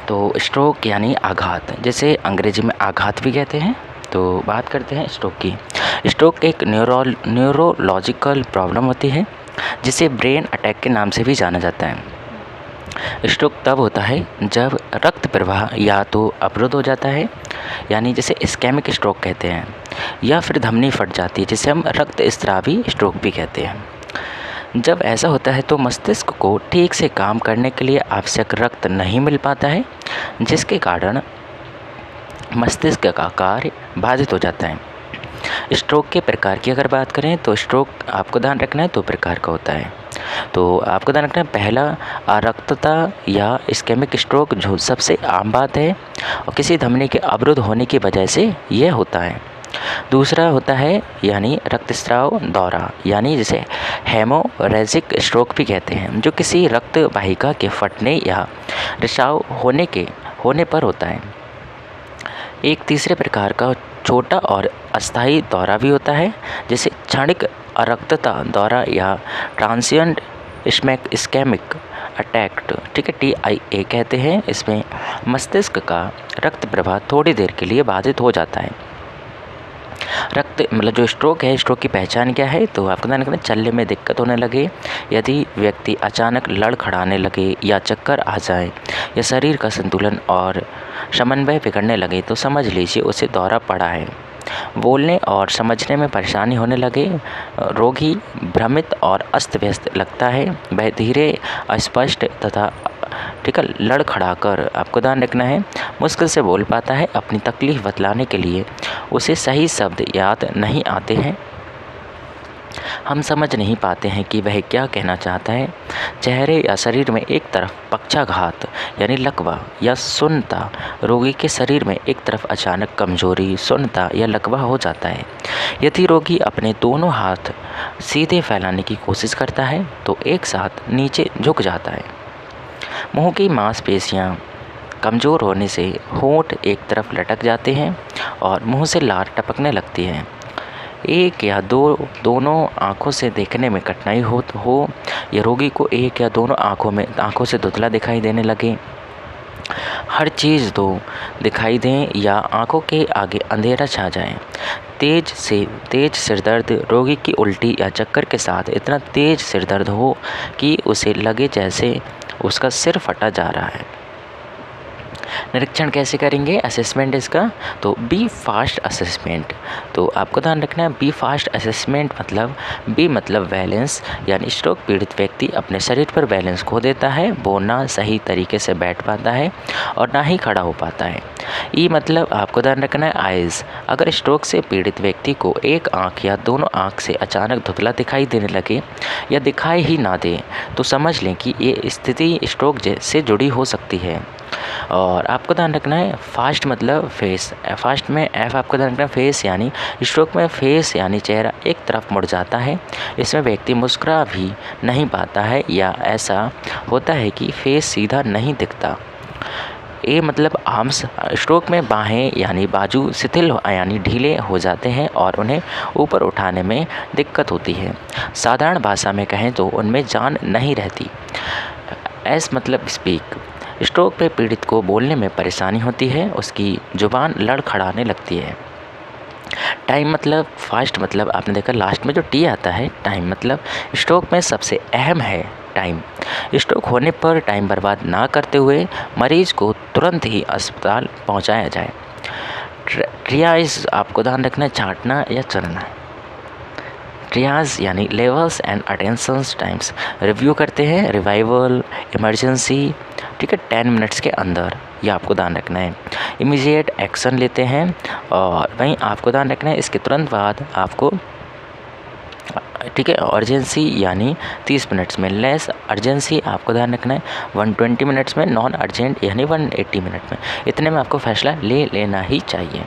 तो स्ट्रोक यानी आघात, जिसे अंग्रेजी में आघात भी कहते हैं। तो बात करते हैं स्ट्रोक की। स्ट्रोक एक न्यूरोलॉजिकल प्रॉब्लम होती है जिसे ब्रेन अटैक के नाम से भी जाना जाता है। स्ट्रोक तब होता है जब रक्त प्रवाह या तो अवरुद्ध हो जाता है, यानी जिसे इस्केमिक स्ट्रोक कहते हैं, या फिर धमनी फट जाती है जिसे हम रक्तस्रावी स्ट्रोक भी कहते हैं। जब ऐसा होता है तो मस्तिष्क को ठीक से काम करने के लिए आवश्यक रक्त नहीं मिल पाता है, जिसके कारण मस्तिष्क का कार्य बाधित हो जाता है। स्ट्रोक के प्रकार की अगर बात करें तो स्ट्रोक आपको ध्यान रखना है 2 प्रकार का होता है। तो आपको ध्यान रखना है, पहला अरक्तता या इस्केमिक स्ट्रोक, जो सबसे आम बात है और किसी धमनी के अवरुद्ध होने की वजह से यह होता है। दूसरा होता है यानी रक्तस्राव दौरा, यानी जिसे हेमोरेजिक स्ट्रोक भी कहते हैं, जो किसी रक्त वाहिका के फटने या रिसाव होने पर होता है। एक तीसरे प्रकार का छोटा और अस्थायी दौरा भी होता है, जिसे क्षणिक अरक्तता दौरा या ट्रांसिएंट इस्केमिक अटैक, ठीक है, TIA कहते हैं। इसमें मस्तिष्क का रक्त प्रवाह थोड़ी देर के लिए बाधित हो जाता है। जो स्ट्रोक है, स्ट्रोक की पहचान क्या है? तो आपको ध्यान रखना, चलने में दिक्कत होने लगे, यदि व्यक्ति अचानक लड़खड़ाने लगे या चक्कर आ जाए या शरीर का संतुलन और समन्वय बिगड़ने लगे तो समझ लीजिए उसे दौरा पड़ा है। बोलने और समझने में परेशानी होने लगे, रोगी भ्रमित और अस्त व्यस्त लगता है, वह धीरे, अस्पष्ट तथा ठीक है लड़खड़ाकर, आपको ध्यान रखना है, मुश्किल से बोल पाता है। अपनी तकलीफ़ बतलाने के लिए उसे सही शब्द याद नहीं आते हैं, हम समझ नहीं पाते हैं कि वह क्या कहना चाहता है। चेहरे या शरीर में एक तरफ पक्षाघात यानी लकवा या सुन्नता, रोगी के शरीर में एक तरफ अचानक कमजोरी, सुन्नता या लकवा हो जाता है। यदि रोगी अपने दोनों हाथ सीधे फैलाने की कोशिश करता है तो एक साथ नीचे झुक जाता है। मुंह की मांसपेशियां कमज़ोर होने से होंठ एक तरफ लटक जाते हैं और मुंह से लार टपकने लगती है। एक या दोनों आँखों से देखने में कठिनाई हो या रोगी को एक या दोनों आँखों से धुंधला दिखाई देने लगे, हर चीज़ दो दिखाई दें या आँखों के आगे अंधेरा छा जाए, तेज सिरदर्द, रोगी की उल्टी या चक्कर के साथ इतना तेज सिरदर्द हो कि उसे लगे जैसे उसका सिर फटा जा रहा है। निरीक्षण कैसे करेंगे? असेसमेंट इसका, तो बी फास्ट असेसमेंट। तो आपको ध्यान रखना है, बी फास्ट असेसमेंट मतलब, बी मतलब बैलेंस, यानी स्ट्रोक पीड़ित व्यक्ति अपने शरीर पर बैलेंस खो देता है, वो ना सही तरीके से बैठ पाता है और ना ही खड़ा हो पाता है। ई मतलब आपको ध्यान रखना है आइज़, अगर स्ट्रोक से पीड़ित व्यक्ति को एक आँख या दोनों आँख से अचानक धुंधला दिखाई देने लगे या दिखाई ही ना दे तो समझ लें कि ये स्थिति स्ट्रोक से जुड़ी हो सकती है। और आपको ध्यान रखना है फास्ट मतलब फेस, फास्ट में एफ आपको ध्यान रखना है, फेस यानी स्ट्रोक में फेस यानी चेहरा एक तरफ मुड़ जाता है, इसमें व्यक्ति मुस्कुरा भी नहीं पाता है या ऐसा होता है कि फेस सीधा नहीं दिखता। ए मतलब आर्म्स, स्ट्रोक में बाहें यानी बाजू शिथिल यानी ढीले हो जाते हैं और उन्हें ऊपर उठाने में दिक्कत होती है। साधारण भाषा में कहें तो उनमें जान नहीं रहती। एस मतलब स्पीक, स्ट्रोक पे पीड़ित को बोलने में परेशानी होती है, उसकी जुबान लड़खड़ाने लगती है। टाइम मतलब फास्ट मतलब आपने देखा लास्ट में जो टी आता है, टाइम मतलब स्ट्रोक में सबसे अहम है टाइम। स्ट्रोक होने पर टाइम बर्बाद ना करते हुए मरीज को तुरंत ही अस्पताल पहुंचाया जाए। ट्रियाज आपको ध्यान रखना है, छांटना या चलना। ट्रियाज यानी levels and attentions times, review करते हैं, रिवाइवल, इमरजेंसी, ठीक है, 10 मिनट्स के अंदर, ये आपको ध्यान रखना है। इमीडिएट एक्शन लेते हैं और वहीं आपको ध्यान रखना है इसके तुरंत बाद आपको, ठीक है, अर्जेंसी यानी 30 मिनट्स में, लेस अर्जेंसी आपको ध्यान रखना है 120 मिनट्स में, नॉन अर्जेंट यानी 180 मिनट में, इतने में आपको फैसला ले लेना ही चाहिए।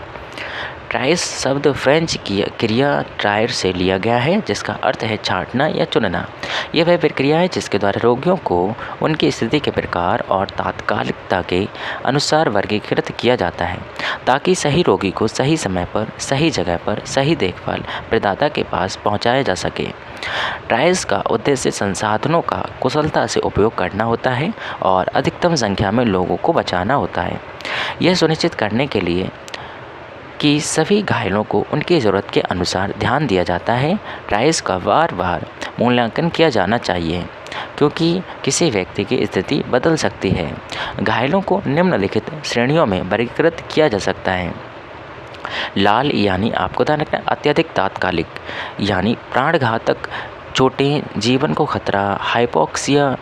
ट्राइस शब्द फ्रेंच की क्रिया ट्रायर से लिया गया है, जिसका अर्थ है छांटना या चुनना। यह वह प्रक्रिया है जिसके द्वारा रोगियों को उनकी स्थिति के प्रकार और तात्कालिकता के अनुसार वर्गीकृत किया जाता है, ताकि सही रोगी को सही समय पर, सही जगह पर, सही देखभाल प्रदाता के पास पहुंचाया जा सके। ट्रायल्स का उद्देश्य संसाधनों का कुशलता से उपयोग करना होता है और अधिकतम संख्या में लोगों को बचाना होता है। यह सुनिश्चित करने के लिए कि सभी घायलों को उनकी ज़रूरत के अनुसार ध्यान दिया जाता है, ट्रायल्स का बार-बार मूल्यांकन किया जाना चाहिए क्योंकि किसी व्यक्ति की स्थिति बदल सकती है। घायलों को निम्नलिखित श्रेणियों में वर्गीकृत किया जा सकता है। लाल यानी आपको ध्यान रखना है अत्यधिक तात्कालिक यानी प्राणघातक चोटें, जीवन को खतरा, हाइपोक्सिया,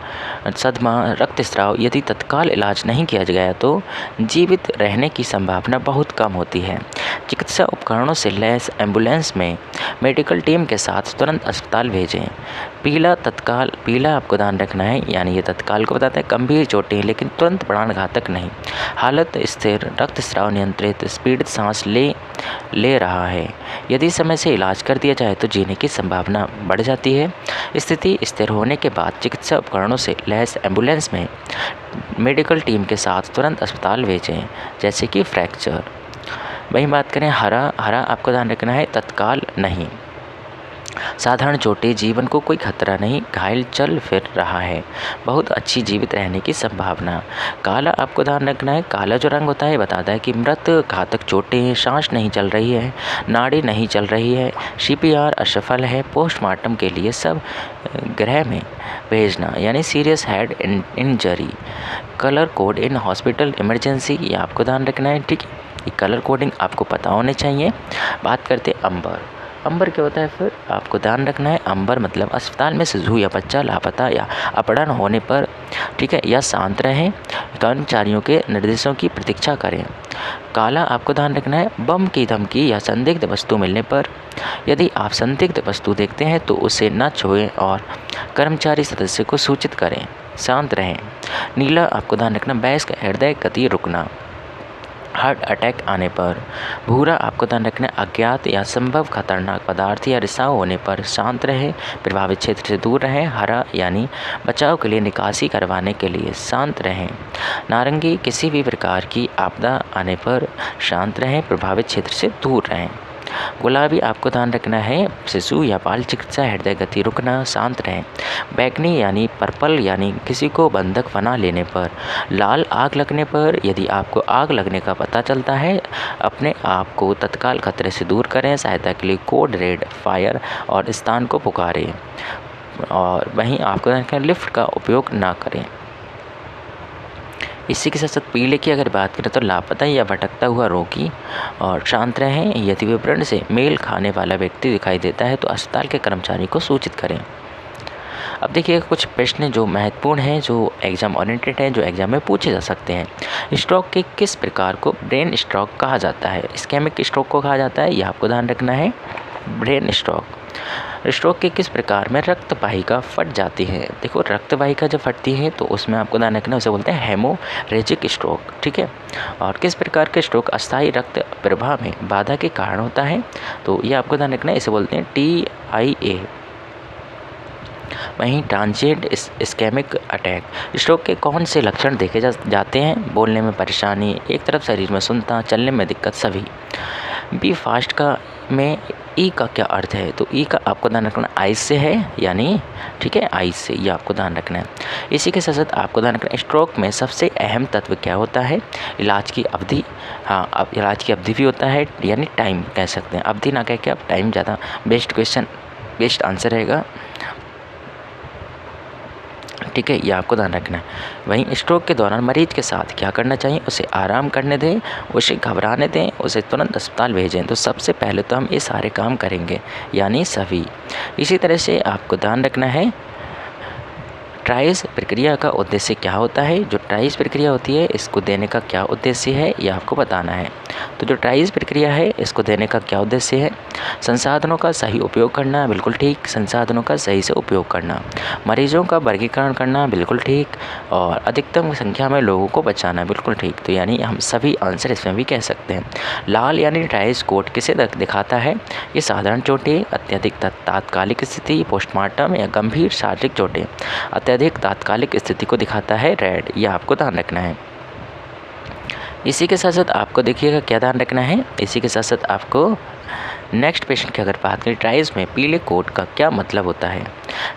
सदमा, रक्तस्राव यदि तत्काल इलाज नहीं किया गया तो जीवित रहने की संभावना बहुत कम होती है। चिकित्सा उपकरणों से लैस एम्बुलेंस में मेडिकल टीम के साथ तुरंत अस्पताल भेजें। पीला आपको ध्यान रखना है यानी ये तत्काल को बताता है गंभीर चोटें लेकिन तुरंत प्राणघातक नहीं, हालत स्थिर, रक्तस्राव नियंत्रित, पीड़ित सांस ले रहा है। यदि समय से इलाज कर दिया जाए तो जीने की संभावना बढ़ जाती है। स्थिति स्थिर होने के बाद चिकित्सा उपकरणों से लैस एम्बुलेंस में मेडिकल टीम के साथ तुरंत अस्पताल भेजें, जैसे कि फ्रैक्चर। वहीं बात करें हरा आपको ध्यान रखना है तत्काल नहीं, साधारण चोटें, जीवन को कोई खतरा नहीं, घायल चल फिर रहा है, बहुत अच्छी जीवित रहने की संभावना। काला आपको ध्यान रखना है, काला जो रंग होता है बताता है कि मृत घातक चोटें, सांस नहीं चल रही है, नाड़ी नहीं चल रही है, CPR असफल है, पोस्टमार्टम के लिए सब गृह में भेजना यानी serious head injury. Colour code in hospital emergency ये आपको ध्यान रखना है, ठीक है, ये कलर कोडिंग आपको पता होने चाहिए। बात करते अंबर क्या होता है फिर आपको ध्यान रखना है। अंबर मतलब अस्पताल में शिशु या बच्चा लापता या अपहरण होने पर, ठीक है, या शांत रहें, कर्मचारियों के निर्देशों की प्रतीक्षा करें। काला आपको ध्यान रखना है बम की धमकी या संदिग्ध वस्तु मिलने पर, यदि आप संदिग्ध वस्तु देखते हैं तो उसे न छुएं और कर्मचारी सदस्य को सूचित करें, शांत रहें। नीला आपको ध्यान रखना वयस्क हृदय गति रुकना, हार्ट अटैक आने पर। भूरा आपको ध्यान रखना अज्ञात या संभव खतरनाक पदार्थ या रिसाव होने पर, शांत रहें, प्रभावित क्षेत्र से दूर रहें। हरा यानी बचाव के लिए निकासी करवाने के लिए, शांत रहें। नारंगी किसी भी प्रकार की आपदा आने पर, शांत रहें, प्रभावित क्षेत्र से दूर रहें। गुलाबी आपको ध्यान रखना है शिशु या बाल चिकित्सा, हृदय गति रुकना, शांत रहें। बैगनी यानी पर्पल यानी किसी को बंधक बना लेने पर। लाल आग लगने पर, यदि आपको आग लगने का पता चलता है अपने आप को तत्काल खतरे से दूर करें, सहायता के लिए कोड रेड फायर और स्थान को पुकारें। और वहीं आपको ध्यान रखना लिफ्ट का उपयोग ना करें। इसी के साथ साथ पीले की अगर बात करें तो लापता या भटकता हुआ रोगी और शांत रहें। यदि विवरण से मेल खाने वाला व्यक्ति दिखाई देता है तो अस्पताल के कर्मचारी को सूचित करें। अब देखिए कुछ प्रश्न जो महत्वपूर्ण हैं, जो एग्जाम ओरिएंटेड हैं, जो एग्जाम में पूछे जा सकते हैं। स्ट्रोक के किस प्रकार को ब्रेन स्ट्रोक कहा जाता है? इस्केमिक स्ट्रोक को कहा जाता है, यह आपको ध्यान रखना है। ब्रेन स्ट्रोक के किस प्रकार में रक्त वाहिका फट जाती है? देखो रक्त वाहिका जब फटती है तो उसमें आपको ध्यान रखना, उसे बोलते हैं हेमोरेजिक स्ट्रोक, ठीक है। और किस प्रकार के स्ट्रोक अस्थायी रक्त प्रवाह में बाधा के कारण होता है? तो ये आपको ध्यान रखना है, इसे बोलते हैं TIA। वहीं ट्रांजिएंट इस्केमिक अटैक स्ट्रोक के कौन से लक्षण देखे जाते हैं? बोलने में परेशानी, एक तरफ शरीर में सुन्नता, चलने में दिक्कत, सभी। बी फास्ट का में ई का क्या अर्थ है? तो ई का आपको ध्यान रखना आइस से है, यानी ठीक है आइस से, ये आपको ध्यान रखना है। इसी के साथ साथ आपको ध्यान रखना स्ट्रोक में सबसे अहम तत्व क्या होता है? इलाज की अवधि। हाँ, अब इलाज की अवधि भी होता है, यानी टाइम कह सकते हैं, अवधि ना कह के आप टाइम ज़्यादा बेस्ट आंसर रहेगा, ठीक है, ये आपको ध्यान रखना है। वहीं स्ट्रोक के दौरान मरीज के साथ क्या करना चाहिए? उसे आराम करने दें, उसे घबराने दें, उसे तुरंत अस्पताल भेजें। तो सबसे पहले तो हम ये सारे काम करेंगे, यानी सभी। इसी तरह से आपको ध्यान रखना है ट्राइस प्रक्रिया का उद्देश्य क्या होता है? जो ट्राइस प्रक्रिया होती है इसको देने का क्या उद्देश्य है, ये आपको बताना है। तो जो ट्राइस प्रक्रिया है इसको देने का क्या उद्देश्य है? संसाधनों का सही उपयोग करना, बिल्कुल ठीक, संसाधनों का सही से उपयोग करना। मरीजों का वर्गीकरण करना, बिल्कुल ठीक, और अधिकतम संख्या में लोगों को बचाना, बिल्कुल ठीक। तो यानी हम सभी आंसर इसमें भी कह सकते हैं। लाल यानी ट्राइस कोड किसे दिखाता है? ये साधारण चोटें, अत्यधिक तात्कालिक स्थिति, पोस्टमार्टम या गंभीर शारीरिक चोटें, अत्यधिक तात्कालिक स्थिति को दिखाता है रेड, यह आपको ध्यान रखना है। इसी के साथ साथ आपको देखिएगा क्या ध्यान रखना है, इसी के साथ साथ आपको नेक्स्ट पेशेंट की अगर बात करें, ट्राइज में पीले कोट का क्या मतलब होता है।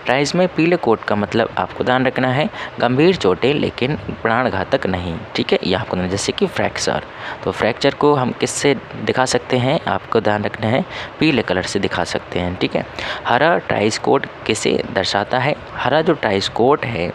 ट्राइज में पीले कोट का मतलब आपको ध्यान रखना है गंभीर चोटें लेकिन प्राणघातक नहीं, ठीक है। ये आपको जैसे कि फ्रैक्चर, तो फ्रैक्चर को हम किससे दिखा सकते हैं, आपको ध्यान रखना है पीले कलर से दिखा सकते हैं, ठीक है। हरा ट्राइज कोट किसे दर्शाता है, हरा जो ट्राइज कोट है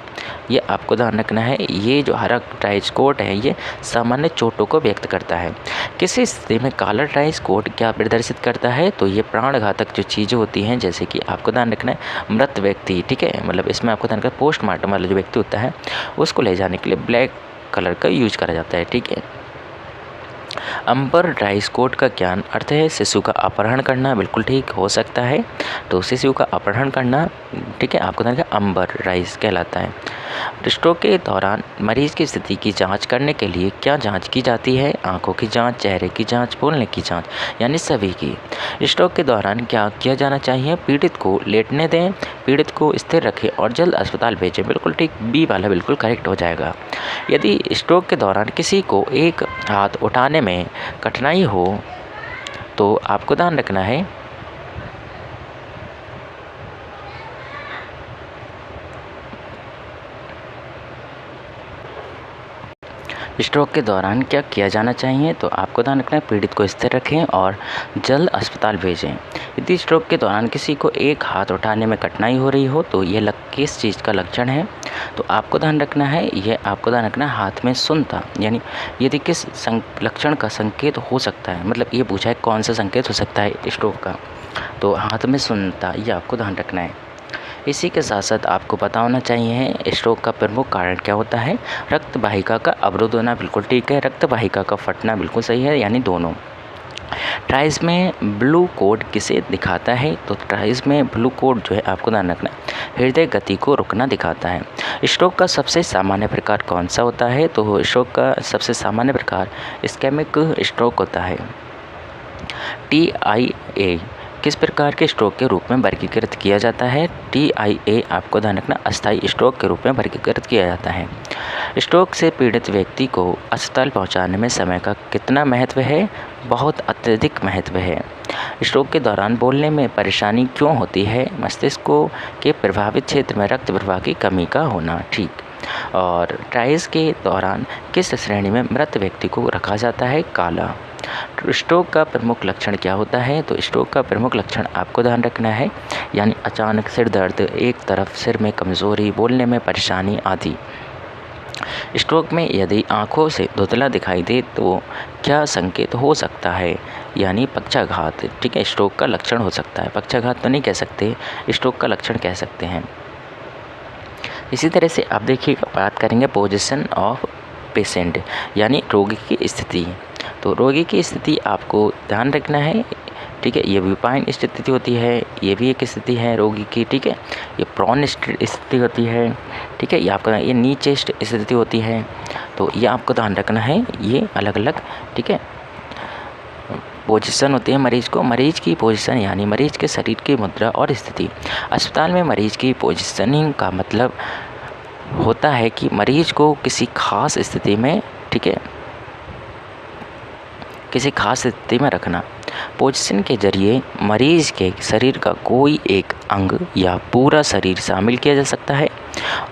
ये आपको ध्यान रखना है, ये जो हरा ट्राइज कोट है ये सामान्य चोटों को व्यक्त करता है। किसी स्थिति में काला ट्राइज कोट क्या प्रदर्शित करता है, तो ये प्राणघातक जो चीज़ें होती हैं, जैसे कि आपको ध्यान रखना है मृत व्यक्ति, ठीक है, मतलब इसमें आपको ध्यान रखना पोस्टमार्टम वाला जो व्यक्ति होता है उसको ले जाने के लिए ब्लैक कलर का यूज करा जाता है, ठीक है। अंबर ट्राइज कोट का क्या अर्थ है, शिशु का अपहरण करना, बिल्कुल ठीक हो सकता है। तो शिशु का अपहरण करना, ठीक है, आपको ध्यान रखना अंबर ट्राइज कहलाता है। स्ट्रोक के दौरान मरीज की स्थिति की जांच करने के लिए क्या जांच की जाती है, आंखों की जांच, चेहरे की जांच, बोलने की जांच, यानी सभी की। स्ट्रोक के दौरान क्या किया जाना चाहिए, पीड़ित को लेटने दें, पीड़ित को स्थिर रखें और जल्द अस्पताल भेजें, बिल्कुल ठीक, बी वाला बिल्कुल करेक्ट हो जाएगा। यदि स्ट्रोक के दौरान किसी को एक हाथ उठाने में कठिनाई हो तो आपको ध्यान रखना है स्ट्रोक के दौरान क्या किया जाना चाहिए, तो आपको ध्यान रखना है पीड़ित को स्थिर रखें और जल्द अस्पताल भेजें। यदि स्ट्रोक के दौरान किसी को एक हाथ उठाने में कठिनाई हो रही हो तो ये किस चीज़ का लक्षण है, तो आपको ध्यान रखना है ये आपको ध्यान रखना है हाथ में सुन्नता, यानी यदि किस लक्षण का संकेत हो सकता है, मतलब ये पूछा है कौन सा संकेत हो सकता है स्ट्रोक का, तो हाथ में सुन्नता, ये आपको ध्यान रखना है। इसी के साथ साथ आपको पता होना चाहिए स्ट्रोक का प्रमुख कारण क्या होता है, रक्त वाहिका का अवरोध होना, बिल्कुल ठीक है, रक्त वाहिका का फटना बिल्कुल सही है, यानी दोनों। ट्राइज में ब्लू कोड किसे दिखाता है, तो ट्राइज में ब्लू कोड जो है आपको ध्यान रखना हृदय गति को रुकना दिखाता है। स्ट्रोक का सबसे सामान्य प्रकार कौन सा होता है, तो स्ट्रोक का सबसे सामान्य प्रकार इस्केमिक स्ट्रोक होता है। TIA किस प्रकार के स्ट्रोक के रूप में वर्गीकृत किया जाता है, TIA आपको ध्यान रखना अस्थायी स्ट्रोक के रूप में वर्गीकृत किया जाता है। स्ट्रोक से पीड़ित व्यक्ति को अस्पताल पहुंचाने में समय का कितना महत्व है, बहुत अत्यधिक महत्व है। स्ट्रोक के दौरान बोलने में परेशानी क्यों होती है, मस्तिष्क के प्रभावित क्षेत्र में रक्त प्रवाह की कमी का होना, ठीक। और ट्राइज के दौरान किस श्रेणी में मृत व्यक्ति को रखा जाता है, काला। स्ट्रोक का प्रमुख लक्षण क्या होता है, तो स्ट्रोक का प्रमुख लक्षण आपको ध्यान रखना है, यानी अचानक सिर दर्द, एक तरफ सिर में कमज़ोरी, बोलने में परेशानी आदि। स्ट्रोक में यदि आंखों से धुंधला दिखाई दे तो क्या संकेत हो सकता है, यानी पक्षाघात, ठीक है, स्ट्रोक का लक्षण हो सकता है, पक्षाघात तो नहीं कह सकते, स्ट्रोक का लक्षण कह सकते हैं। इसी तरह से आप देखिए बात करेंगे पोजीशन ऑफ पेशेंट, यानी रोगी की स्थिति। तो रोगी की स्थिति आपको ध्यान रखना है, ठीक है, ये विपाइन स्थिति होती है, ये भी एक स्थिति है रोगी की, ठीक है, ये प्रॉन स्थिति होती है, ठीक है, ये आपका ये नी चेस्ट स्थिति होती है, तो ये आपको ध्यान रखना है, ये अलग अलग, ठीक है, पोजीशन होती है मरीज की पोजीशन, यानी मरीज के शरीर की मुद्रा और स्थिति। अस्पताल में मरीज की पोजीशनिंग का मतलब होता है कि मरीज को किसी खास स्थिति में, ठीक है, किसी खास स्थिति में रखना। पोजीशन के जरिए मरीज के शरीर का कोई एक अंग या पूरा शरीर शामिल किया जा सकता है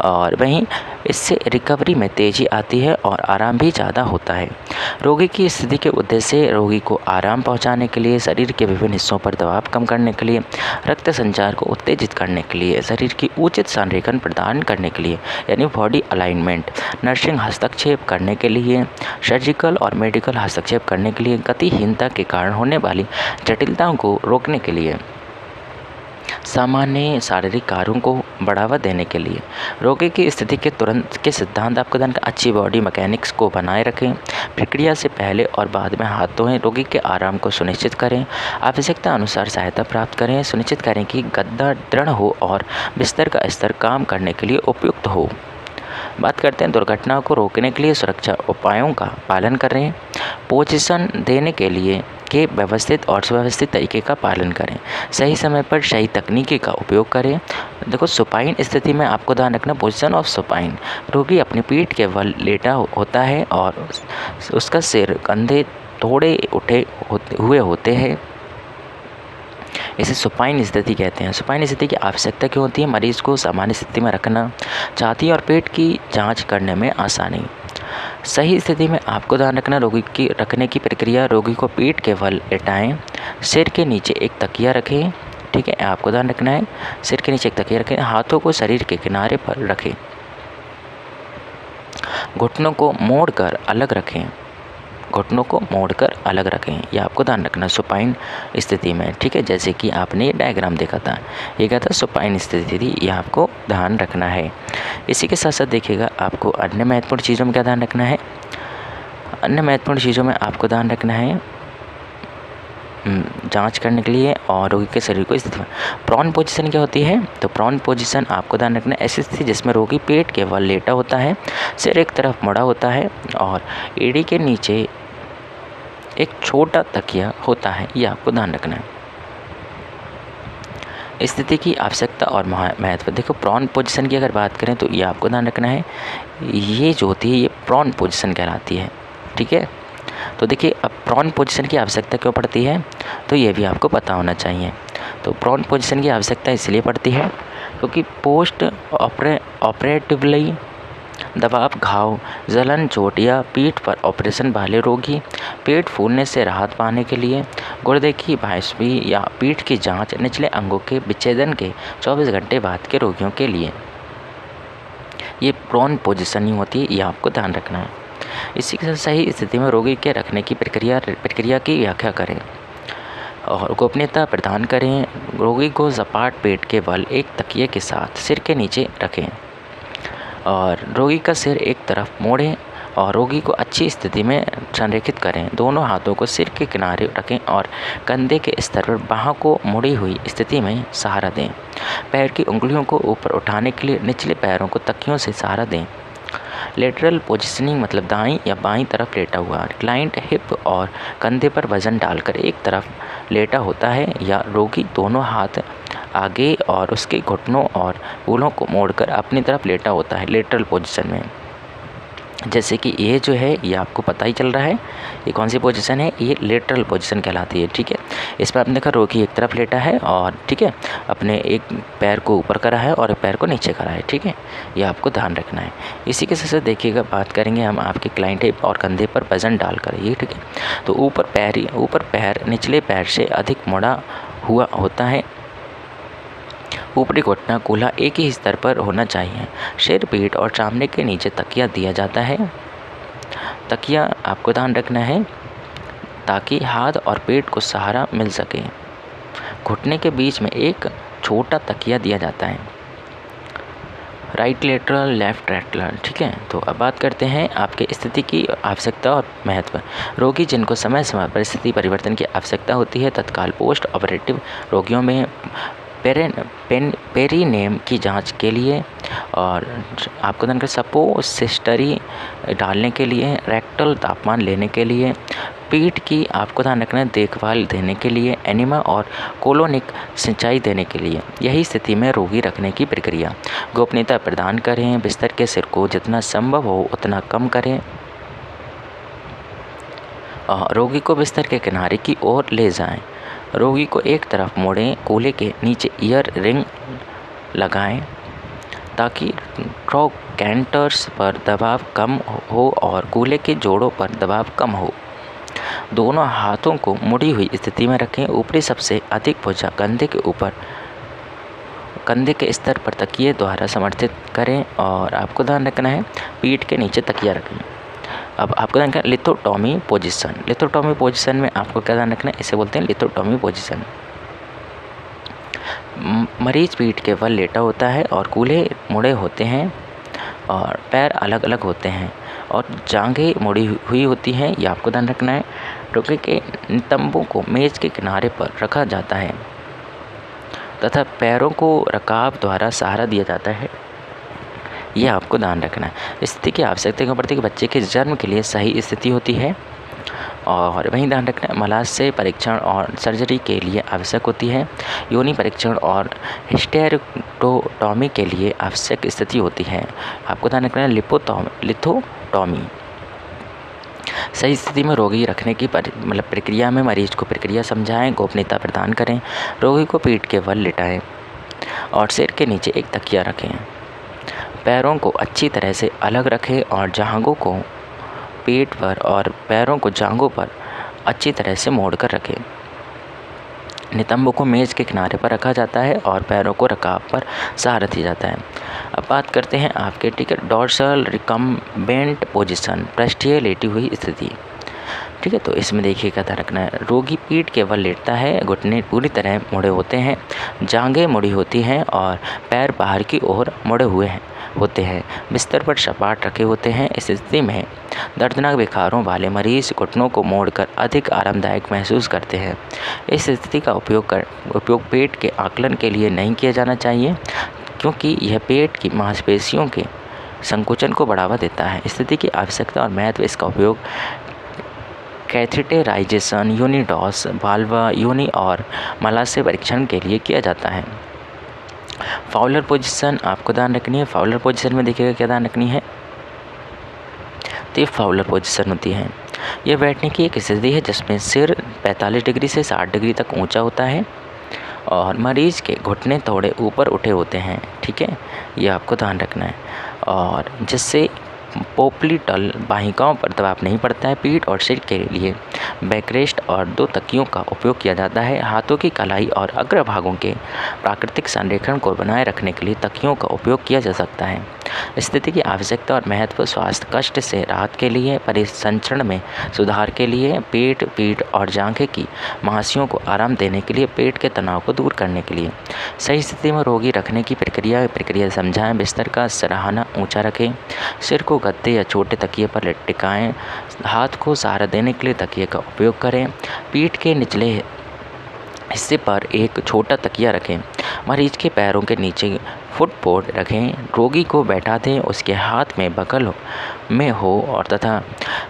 और वहीं इससे रिकवरी में तेज़ी आती है और आराम भी ज़्यादा होता है। रोगी की स्थिति के उद्देश्य से रोगी को आराम पहुंचाने के लिए, शरीर के विभिन्न हिस्सों पर दबाव कम करने के लिए, रक्त संचार को उत्तेजित करने के लिए, शरीर की उचित संरेखन प्रदान करने के लिए, यानी बॉडी अलाइनमेंट, नर्सिंग हस्तक्षेप करने के लिए, सर्जिकल और मेडिकल हस्तक्षेप करने के लिए, गतिहीनता के कारण होने वाली जटिलताओं को रोकने के लिए, सामान्य शारीरिक कार्यों को बढ़ावा देने के लिए। रोगी की स्थिति के तुरंत के सिद्धांत आपको ध्यान अच्छी बॉडी मैकेनिक्स को बनाए रखें, प्रक्रिया से पहले और बाद में हाथ धोएं, रोगी के आराम को सुनिश्चित करें, आवश्यकता अनुसार सहायता प्राप्त करें, सुनिश्चित करें कि गद्दा दृढ़ हो और बिस्तर का स्तर काम करने के लिए उपयुक्त हो। बात करते हैं दुर्घटनाओं को रोकने के लिए सुरक्षा उपायों का पालन करें, पोजीशन देने के लिए के व्यवस्थित और सुव्यवस्थित तरीके का पालन करें, सही समय पर सही तकनीकी का उपयोग करें। देखो सुपाइन स्थिति में आपको ध्यान रखना पोजीशन ऑफ सुपाइन, रोगी अपनी पीठ के बल लेटा होता है और उसका सिर कंधे थोड़े उठे हुए होते हैं, इसे सुपाइन स्थिति कहते हैं। सुपाइन स्थिति की आवश्यकता क्यों होती है? मरीज को सामान्य स्थिति में रखना, छाती और पेट की जांच करने में आसानी। सही स्थिति में आपको ध्यान रखना रोगी की रखने की प्रक्रिया, रोगी को पीठ के बल लेटाएं, सिर के नीचे एक तकिया रखें, ठीक है, आपको ध्यान रखना है, सिर के नीचे एक तकिया रखें, हाथों को शरीर के किनारे पर रखें, घुटनों को मोड़कर अलग रखें, घुटनों को मोड़कर अलग रखें, ये आपको ध्यान रखना सुपाइन स्थिति में, ठीक है। जैसे कि आपने ये डायग्राम देखा था, ये क्या था? सुपाइन स्थिति थी, ये आपको ध्यान रखना है। इसी के साथ साथ देखिएगा आपको अन्य महत्वपूर्ण चीज़ों में क्या ध्यान रखना है? अन्य महत्वपूर्ण चीज़ों में आपको ध्यान रखना है जांच करने के लिए और रोगी के शरीर को स्थिति में। प्रॉन पोजीशन क्या होती है? तो प्रॉन पोजीशन आपको ध्यान रखना है ऐसी स्थिति जिसमें रोगी पेट के बल लेटा होता है, सिर एक तरफ मुड़ा होता है और एड़ी के नीचे एक छोटा तकिया होता है, ये आपको ध्यान रखना है। स्थिति की आवश्यकता और महत्व, देखो प्रॉन पोजीशन की अगर बात करें तो ये आपको ध्यान रखना है, ये जो होती है ये प्रॉन पोजीशन कहलाती है, ठीक है। तो देखिए अब प्रॉन पोजीशन की आवश्यकता क्यों पड़ती है, तो ये भी आपको पता होना चाहिए। तो प्रॉन पोजीशन की आवश्यकता इसलिए पड़ती है क्योंकि पोस्ट ऑपरेटिवली दबाव, घाव, जलन, चोट या पीठ पर ऑपरेशन वाले रोगी, पेट फूलने से राहत पाने के लिए, गुर्दे की बायोप्सी या पीठ की जांच, निचले अंगों के विच्छेदन के 24 घंटे बाद के रोगियों के लिए ये प्रॉन पोजीशनिंग होती है, ये आपको ध्यान रखना है। इसी के साथ सही स्थिति में रोगी के रखने की प्रक्रिया की व्याख्या करें और गोपनीयता प्रदान करें। रोगी को सपाट पेट के बल एक तकिए के साथ सिर के नीचे रखें और रोगी का सिर एक तरफ मोड़ें और रोगी को अच्छी स्थिति में संरेखित करें। दोनों हाथों को सिर के किनारे रखें और कंधे के स्तर पर बाहों को मुड़ी हुई स्थिति में सहारा दें। पैर की उंगलियों को ऊपर उठाने के लिए निचले पैरों को तकियों से सहारा दें। लेटरल पोजीशनिंग मतलब दाईं या बाईं तरफ लेटा हुआ। क्लाइंट हिप और कंधे पर वजन डालकर एक तरफ लेटा होता है या रोगी दोनों हाथ आगे और उसके घुटनों और ऊलों को मोड़कर अपनी तरफ लेटा होता है लेटरल पोजीशन में। जैसे कि ये जो है ये आपको पता ही चल रहा है ये कौन सी पोजीशन है, ये लेटरल पोजीशन कहलाती है, ठीक है। इसमें आपने देखा रोगी एक तरफ लेटा है और ठीक है अपने एक पैर को ऊपर करा है और एक पैर को नीचे करा है, ठीक है, ये आपको ध्यान रखना है। इसी के साथ देखिएगा बात करेंगे हम आपके क्लाइंट हिप और कंधे पर वजन डालकर, ये ठीक है। तो ऊपर पैर निचले पैर से अधिक मुड़ा हुआ होता है। ऊपरी घुटना कूल्हा एक ही स्तर पर होना चाहिए। सिर, पीठ और सामने के नीचे तकिया दिया जाता है। तकिया आपको ध्यान रखना है ताकि हाथ और पेट को सहारा मिल सके। घुटने के बीच में एक छोटा तकिया दिया जाता है। राइट लेटरल, लेफ्ट लेटरल, ठीक है। तो अब बात करते हैं आपके स्थिति की आवश्यकता और महत्व। रोगी जिनको समय समय पर स्थिति परिवर्तन की आवश्यकता होती है तत्काल पोस्ट ऑपरेटिव रोगियों में पेरीनेम की जांच के लिए और आपको ध्यान कर सपोसिटरी डालने के लिए, रेक्टल तापमान लेने के लिए, पीठ की आपको ध्यान रखना देखभाल देने के लिए, एनिमा और कोलोनिक सिंचाई देने के लिए। यही स्थिति में रोगी रखने की प्रक्रिया। गोपनीयता प्रदान करें। बिस्तर के सिर को जितना संभव हो उतना कम करें। रोगी को बिस्तर के किनारे की ओर ले जाएं। रोगी को एक तरफ मोड़ें। कूल्हे के नीचे ईयर रिंग लगाएं ताकि ट्रोकेंटर्स पर दबाव कम हो और कूल्हे के जोड़ों पर दबाव कम हो। दोनों हाथों को मुड़ी हुई स्थिति में रखें। ऊपरी सबसे अधिक भुजा कंधे के स्तर पर तकिए द्वारा समर्थित करें और आपको ध्यान रखना है पीठ के नीचे तकिया रखें। अब आपको ध्यान रखना है लिथोटॉमी पोजीशन। लिथोटॉमी पोजीशन में आपको क्या ध्यान रखना है, इसे बोलते हैं लिथोटॉमी पोजीशन। मरीज पीठ के बल लेटा होता है और कूल्हे मुड़े होते हैं और पैर अलग अलग होते हैं और जांघें मुड़ी हुई होती हैं। ये आपको ध्यान रखना है। रोगी के नितंबों को मेज के किनारे पर रखा जाता है तथा पैरों को रकाब द्वारा सहारा दिया जाता है। यह आपको ध्यान रखना है। स्थिति की आवश्यकता क्यों पड़ती है कि बच्चे के जन्म के लिए सही स्थिति होती है और वहीं ध्यान रखना है मलाशय परीक्षण और सर्जरी के लिए आवश्यक होती है। योनि परीक्षण और हिस्टेरेक्टोमी के लिए आवश्यक स्थिति होती है। आपको ध्यान रखना है लिथोटॉमी। सही स्थिति में रोगी रखने की प्रक्रिया में मरीज को प्रक्रिया समझाएं, गोपनीयता प्रदान करें। रोगी को पीठ के बल लिटाएं और सिर के नीचे एक तकिया रखें। पैरों को अच्छी तरह से अलग रखें और जांघों को पीठ पर और पैरों को जांघों पर अच्छी तरह से मोड़कर रखें। नितंबों को मेज़ के किनारे पर रखा जाता है और पैरों को रकाब पर सहारा दिया जाता है। अब बात करते हैं आपके डोर्सल रिकम्बेंट पोजीशन, पृष्ठीय लेटी हुई स्थिति। ठीक है, तो इसमें देखिए क्या ध्यान रखना है। रोगी पीठ के बल लेटता है, घुटने पूरी तरह मुड़े होते हैं, जांघें मुड़ी होती हैं और पैर बाहर की ओर मुड़े हुए होते हैं। बिस्तर पर सपाट रखे होते हैं। इस स्थिति में दर्दनाक विकारों वाले मरीज घुटनों को मोड़कर अधिक आरामदायक महसूस करते हैं। इस स्थिति का उपयोग पेट के आकलन के लिए नहीं किया जाना चाहिए, क्योंकि यह पेट की मांसपेशियों के संकुचन को बढ़ावा देता है। स्थिति की आवश्यकता और महत्व। इसका उपयोग कैथेटराइजेशन, यूनिडॉस, वाल्वा, योनि और मलाशय परीक्षण के लिए किया जाता है। फाउलर पोजीशन आपको ध्यान रखनी है। फाउलर पोजीशन में देखिएगा क्या ध्यान रखनी है, तो ये फाउलर पोजीशन होती है। यह बैठने की एक स्थिति है जिसमें सिर 45 डिग्री से 60 डिग्री तक ऊंचा होता है और मरीज के घुटने थोड़े ऊपर उठे होते हैं। ठीक है, ये आपको ध्यान रखना है, और जिससे पोप्लीटल वाहिकाओं पर दबाव नहीं पड़ता है। पीठ और सिर के लिए बैकरेस्ट और 2 तकियों का उपयोग किया जाता है। हाथों की कलाई और अग्रभागों के प्राकृतिक संरेखण को बनाए रखने के लिए तकियों का उपयोग किया जा सकता है। स्थिति की आवश्यकता और महत्व। स्वास्थ्य कष्ट से राहत के लिए, परिसंचरण में सुधार के लिए, पेट, पीठ और जांघें की मांसपेशियों को आराम देने के लिए, पेट के तनाव को दूर करने के लिए। सही स्थिति में रोगी रखने की प्रक्रिया समझाएं। बिस्तर का सिरहाना ऊंचा रखें, सिर को गद्दे या छोटे तकिए पर टिकाएं, हाथ को सहारा देने के लिए तकिए का उपयोग करें। पीठ के निचले हिस्से पर एक छोटा तकिया रखें। मरीज के पैरों के नीचे फुटबोर्ड रखें। रोगी को बैठा दें, उसके हाथ में बगल में हो और तथा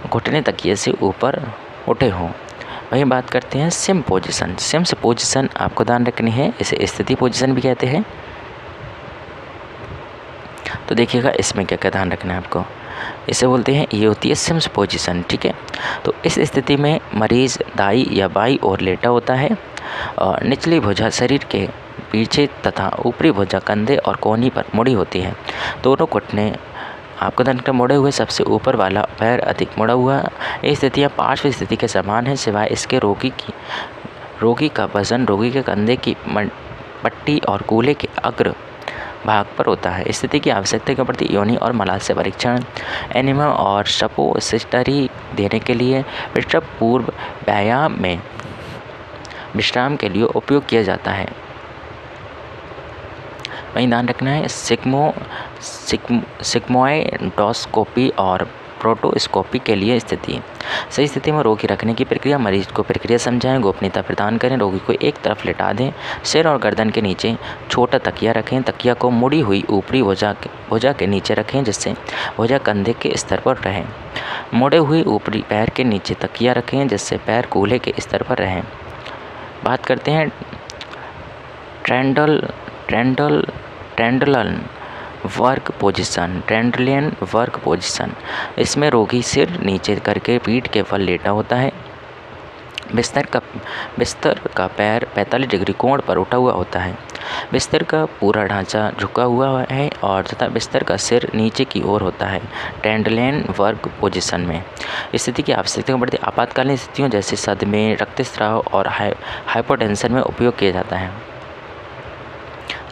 घुटने तकिए से ऊपर उठे हों। वहीं बात करते हैं सिम पोजीशन। सिम्स पोजीशन आपको ध्यान रखनी है, इसे स्थिति पोजीशन भी कहते हैं। तो देखिएगा इसमें क्या क्या ध्यान रखना है आपको, इसे बोलते हैं, ये होती है सिम्स पोजीशन। ठीक है, तो इस स्थिति में मरीज दाई या बाई ओर लेटा होता है और निचली भुजा शरीर के पीछे तथा ऊपरी भुजा कंधे और कोहनी पर मुड़ी होती है। दोनों घुटने आपको ध्यान रखना, मुड़े हुए, सबसे ऊपर वाला पैर अधिक मुड़ा हुआ। ये स्थितियाँ पार्श्व स्थिति के समान है, सिवाय इसके रोगी का वजन रोगी के कंधे की पट्टी और कूल्हे के अग्र भाग पर होता है। स्थिति की आवश्यकता के प्रति योनि और मलाशय परीक्षण। एनिमा और सपोसिटरी देने के लिए प्रसव पूर्व व्यायाम में विश्राम के लिए उपयोग किया जाता है। वहीं ध्यान रखना है सिग्मोइडोस्कोपी और प्रोटोस्कोपी के लिए स्थिति। सही स्थिति में रोगी रखने की प्रक्रिया। मरीज को प्रक्रिया समझाएं, गोपनीयता प्रदान करें। रोगी को एक तरफ लिटा दें, सिर और गर्दन के नीचे छोटा तकिया रखें। तकिया को मुड़ी हुई ऊपरी भुजा के नीचे रखें, जिससे भुजा कंधे के स्तर पर रहें। मुड़े हुए ऊपरी पैर के नीचे तकिया रखें, जिससे पैर कूल्हे के स्तर पर रहें। बात करते हैं ट्रेंडलन वर्क पोजीशन। ट्रेंडलियन वर्क पोजीशन, इसमें रोगी सिर नीचे करके पीठ के बल लेटा होता है। बिस्तर का पैर 45 डिग्री कोण पर उठा हुआ होता है। बिस्तर का पूरा ढांचा झुका हुआ है और तथा बिस्तर का सिर नीचे की ओर होता है। ट्रेंडलियन वर्क पोजीशन में स्थिति की आवश्यकता बढ़ती आपातकालीन स्थितियों जैसे सदमे, रक्तस्राव और हाइपोटेंशन में उपयोग किया जाता है।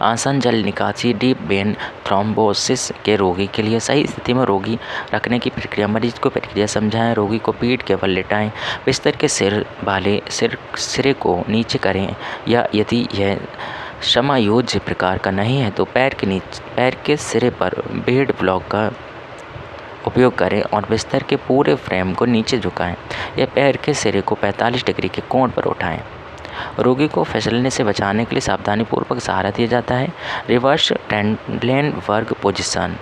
आसन जल निकासी, डीप वेन थ्रोम्बोसिस के रोगी के लिए। सही स्थिति में रोगी रखने की प्रक्रिया। मरीज को प्रक्रिया समझाएं। रोगी को पीठ के बल लेटाएं। बिस्तर के सिरे को नीचे करें, या यदि यह समायोज्य प्रकार का नहीं है तो पैर के सिरे पर बेड ब्लॉक का उपयोग करें और बिस्तर के पूरे फ्रेम को नीचे झुकाएं या पैर के सिरे को 45 डिग्री के कोण पर उठाएं। रोगी को फिसलने से बचाने के लिए सावधानीपूर्वक सहारा दिया जाता है। रिवर्स ट्रेंडलियन वर्क पोजीशन,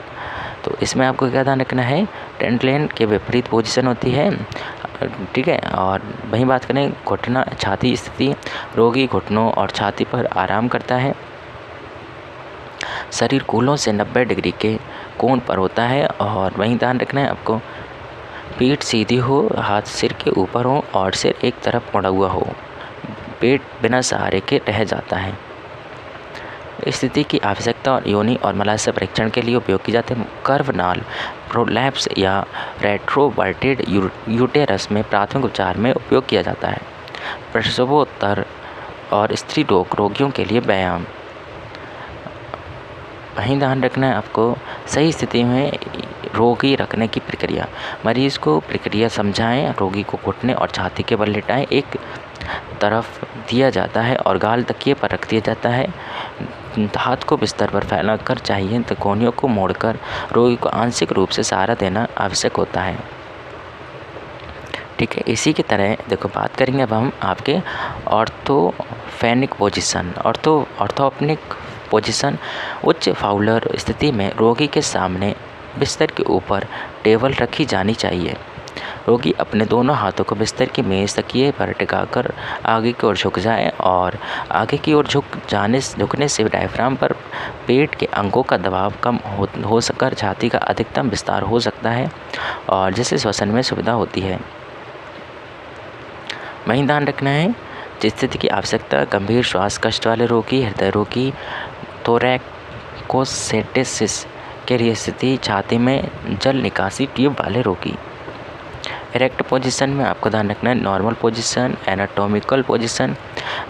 तो इसमें आपको क्या ध्यान रखना है, ट्रेंडलियन के विपरीत पोजीशन होती है। ठीक है, और वहीं बात करें घुटना छाती स्थिति। रोगी घुटनों और छाती पर आराम करता है। शरीर कूल्हों से 90 डिग्री के कोण पर होता है। और वहीं ध्यान रखना है आपको, पीठ सीधी हो, हाथ सिर के ऊपर हो और सिर एक तरफ मुड़ा हुआ हो। पेट बिना सहारे के रह जाता है। स्थिति की आवश्यकता और योनि और मलाशय परीक्षण के लिए उपयोग की जाती है। कर्व नाल प्रोलैप्स या रेट्रोवर्टेड यूटेरस में प्राथमिक उपचार में उपयोग किया जाता है। प्रसवोत्तर और स्त्री रोग रोगियों के लिए व्यायाम। वहीं ध्यान रखना है आपको सही स्थिति में रोगी रखने की प्रक्रिया। मरीज को प्रक्रिया समझाएं। रोगी को घुटने और छाती के बल लेटाएं, एक तरफ दिया जाता है और गाल तकिए पर रख दिया जाता है। हाथ को बिस्तर पर फैलाकर चाहिए तो कोहनियों को मोड़कर रोगी को आंशिक रूप से सहारा देना आवश्यक होता है। ठीक है, इसी की तरह देखो बात करेंगे अब हम आपके ऑर्थोफेनिक पोजीशन। ऑर्थोपेनिक पोजीशन उच्च फाउलर स्थिति में रोगी के सामने बिस्तर के ऊपर टेबल रखी जानी चाहिए। रोगी अपने दोनों हाथों को बिस्तर की मेज तकिए पर टिकाकर आगे की ओर झुक जाए और आगे की ओर झुकने से डायफ्राम पर पेट के अंगों का दबाव कम हो सकर छाती का अधिकतम विस्तार हो सकता है और जिससे श्वसन में सुविधा होती है। वहीं ध्यान रखना है जिस स्थिति की आवश्यकता गंभीर श्वास कष्ट वाले रोगी, हृदय रोगी, थोरैकोसेटेसिस के लिए स्थिति छाती में जल निकासी ट्यूब वाले रोगी। इरेक्ट पोजीशन में आपको ध्यान रखना है normal position, anatomical position.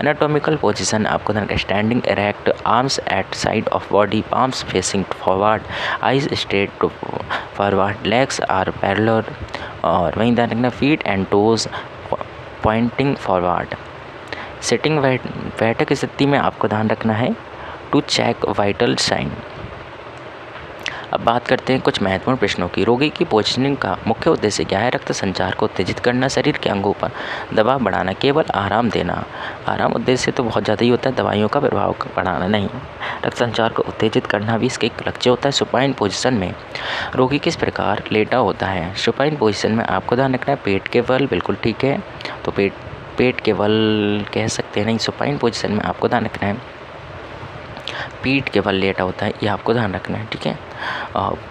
Anatomical position आपको ध्यान रखना standing erect, arms at side of body, palms facing forward, eyes straight to forward, legs are parallel. और वहीं ध्यान रखना feet and toes pointing forward. Sitting बैठक स्थिति में आपको ध्यान रखना है टू चेक वाइटल साइन। अब बात करते हैं कुछ महत्वपूर्ण प्रश्नों की। रोगी की पोजीशनिंग का मुख्य उद्देश्य क्या है? रक्त संचार को उत्तेजित करना, शरीर के अंगों पर दबाव बढ़ाना, केवल आराम देना। आराम उद्देश्य तो बहुत ज़्यादा ही होता है, दवाइयों का प्रभाव बढ़ाना नहीं। रक्त संचार को उत्तेजित करना भी इसका एक लक्ष्य होता है। सुपाइन पोजीशन में रोगी किस प्रकार लेटा होता है? सुपाइन पोजीशन में आपको ध्यान रखना है पेट के बल, बिल्कुल ठीक है, तो पेट के बल कह सकते हैं नहीं। सुपाइन पोजीशन में आपको ध्यान रखना है पीठ के बल लेटा होता है, ये आपको ध्यान रखना है, ठीक है।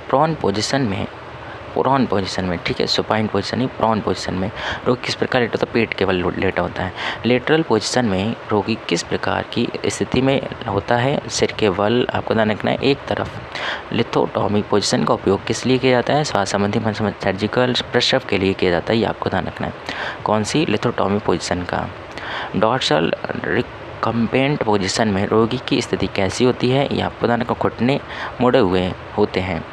प्रॉन पोजीशन में ठीक है, सुपाइन पोजीशन नहीं, प्रॉन पोजीशन में रोगी किस प्रकार लेटा होता है? पेट के बल लेटा होता है। लेटरल पोजीशन में रोगी किस प्रकार की स्थिति में होता है? सिर के बल आपको ध्यान रखना है एक तरफ। लिथोटॉमी पोजीशन का उपयोग किस लिए किया जाता है? श्वास संबंधी सर्जिकल प्रसव के लिए किया जाता है, ये आपको ध्यान रखना है। कौन सी? लिथोटॉमी पोजीशन का। डॉर्सल रिकम्बेंट पोजीशन में रोगी की स्थिति कैसी होती है? ये आपको ध्यान रखना घुटने मुड़े हुए होते हैं।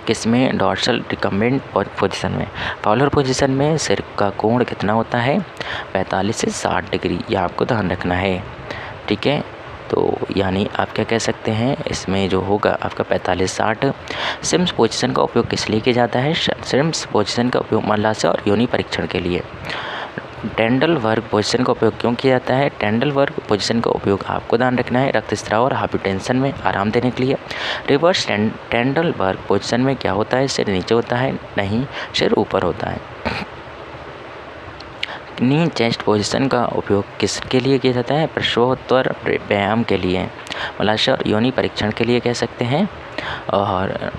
किसमें? डॉर्सल रिकम्बेंट पोजीशन में। फाउलर पोजीशन में सिर का कोण कितना होता है? 45 से 60 डिग्री, यह आपको ध्यान रखना है, ठीक है। तो यानी आप क्या कह सकते हैं इसमें जो होगा आपका 45-60। सिम्स पोजीशन का उपयोग किस लिए किया जाता है? सिम्स पोजीशन का उपयोग मलाशय और योनि परीक्षण के लिए। टेंडल वर्ग पोजीशन का उपयोग क्यों किया जाता है? टेंडल वर्ग पोजीशन का उपयोग आपको ध्यान रखना है रक्तस्राव और हाइपरटेंशन में आराम देने के लिए। रिवर्स टेंडल वर्ग पोजीशन में क्या होता है? सिर नीचे होता है, नहीं, सिर ऊपर होता है। नी चेस्ट पोजीशन का उपयोग किसके लिए किया जाता है? प्रसवोत्तर व्यायाम के लिए, मलाशय और योनि परीक्षण के लिए कह सकते हैं। और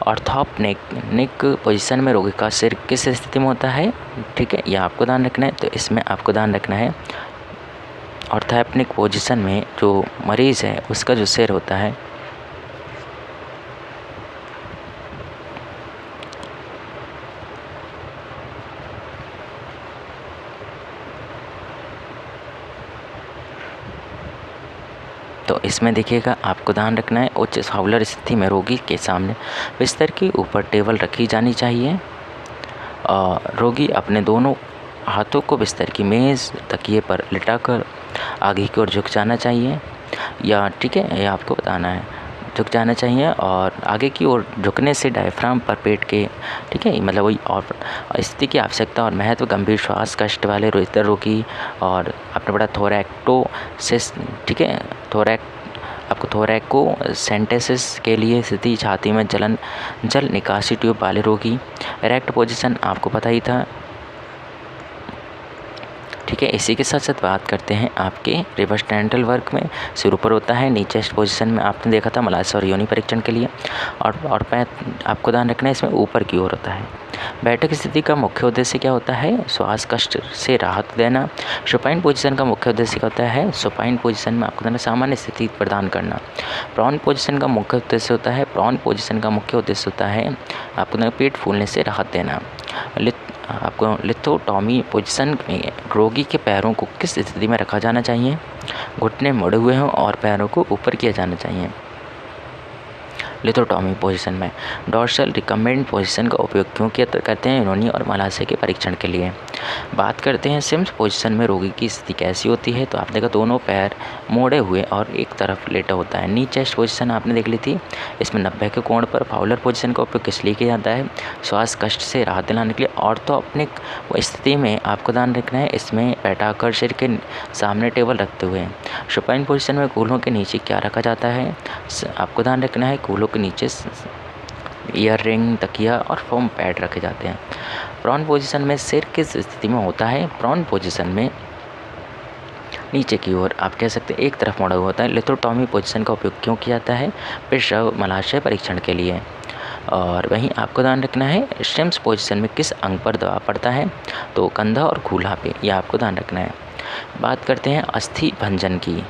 ऑर्थोपेनिक पोजीशन में रोगी का सिर किस स्थिति में होता है? ठीक है, यह आपको ध्यान रखना है। तो इसमें आपको ध्यान रखना है ऑर्थोपेनिक पोजीशन में जो मरीज़ है उसका जो सिर होता है तो इसमें देखिएगा आपको ध्यान रखना है उच्च फाउलर स्थिति में रोगी के सामने बिस्तर के ऊपर टेबल रखी जानी चाहिए और रोगी अपने दोनों हाथों को बिस्तर की मेज़ तकिए पर लिटाकर आगे की ओर झुक जाना चाहिए, या ठीक है, ये आपको बताना है, झुक जाना चाहिए। और आगे की ओर झुकने से डायफ्राम पर पेट के, ठीक है, मतलब वही। और स्थिति की आवश्यकता और महत्व गंभीर श्वास कष्ट वाले हृदय रोगी और अपना बड़ा थोरैक्टोसिस, ठीक है, आपको थोरैकोसेटेसिस के लिए स्थिति छाती में जल निकासी ट्यूब वाले रोगी। इरेक्ट पोजीशन आपको पता ही था, ठीक है। इसी के साथ साथ बात करते हैं आपके रिवर्स टेंट्रल वर्क में। सिर ऊपर होता है, नीचे पोजीशन में आपने देखा था मलाशय और योनि परीक्षण के लिए, और पैर आपको ध्यान रखना है इसमें ऊपर की ओर होता है। बैठक स्थिति का मुख्य उद्देश्य क्या होता है? श्वास कष्ट से राहत देना। सुपाइन पोजीशन का मुख्य उद्देश्य क्या होता है? सुपाइन पोजीशन में आपको सामान्य स्थिति प्रदान करना। प्रॉन पोजीशन का मुख्य उद्देश्य होता है आपको पेट फूलने से राहत देना। आपको लिथोटॉमी पोजीशन में रोगी के पैरों को किस स्थिति में रखा जाना चाहिए? घुटने मुड़े हुए हों और पैरों को ऊपर किया जाना चाहिए। लिथोटॉमी पोजीशन में डॉर्सल रिकमेंड पोजीशन का उपयोग क्यों किया करते हैं? योनि और मलाशय के परीक्षण के लिए। बात करते हैं सिम्स पोजीशन में रोगी की स्थिति कैसी होती है? तो आपने देखा दोनों पैर मोड़े हुए और एक तरफ लेटा होता है। नी चेस्ट पोजीशन आपने देख ली थी, इसमें 90 के कोण पर। फाउलर पोजीशन का उपयोग किस लिए किया जाता है? श्वास कष्ट से राहत दिलाने के लिए। ऑर्थोपेनिक स्थिति में आपको ध्यान रखना है, इसमें पैटाकर सिर के सामने टेबल रखते हुए। सुपाइन पोजीशन में कूल्हों के नीचे क्या रखा जाता है? आपको ध्यान रखना है कूल्हों के नीचे ईयर रिंग, तकिया और फोम पैड रखे जाते हैं। प्रॉन पोजीशन में सिर किस स्थिति में होता है? प्रॉन पोजीशन में नीचे की ओर आप कह सकते हैं एक तरफ मुड़ा हुआ होता है। लिथोटॉमी पोजीशन का उपयोग क्यों किया जाता है? पेशव मलाशय परीक्षण के लिए। और वहीं आपको ध्यान रखना है स्टेम्स पोजीशन में किस अंग पर दबाव पड़ता है? तो कंधा और कूल्हा पे, यह आपको ध्यान रखना है। बात करते हैं अस्थि भंजन की।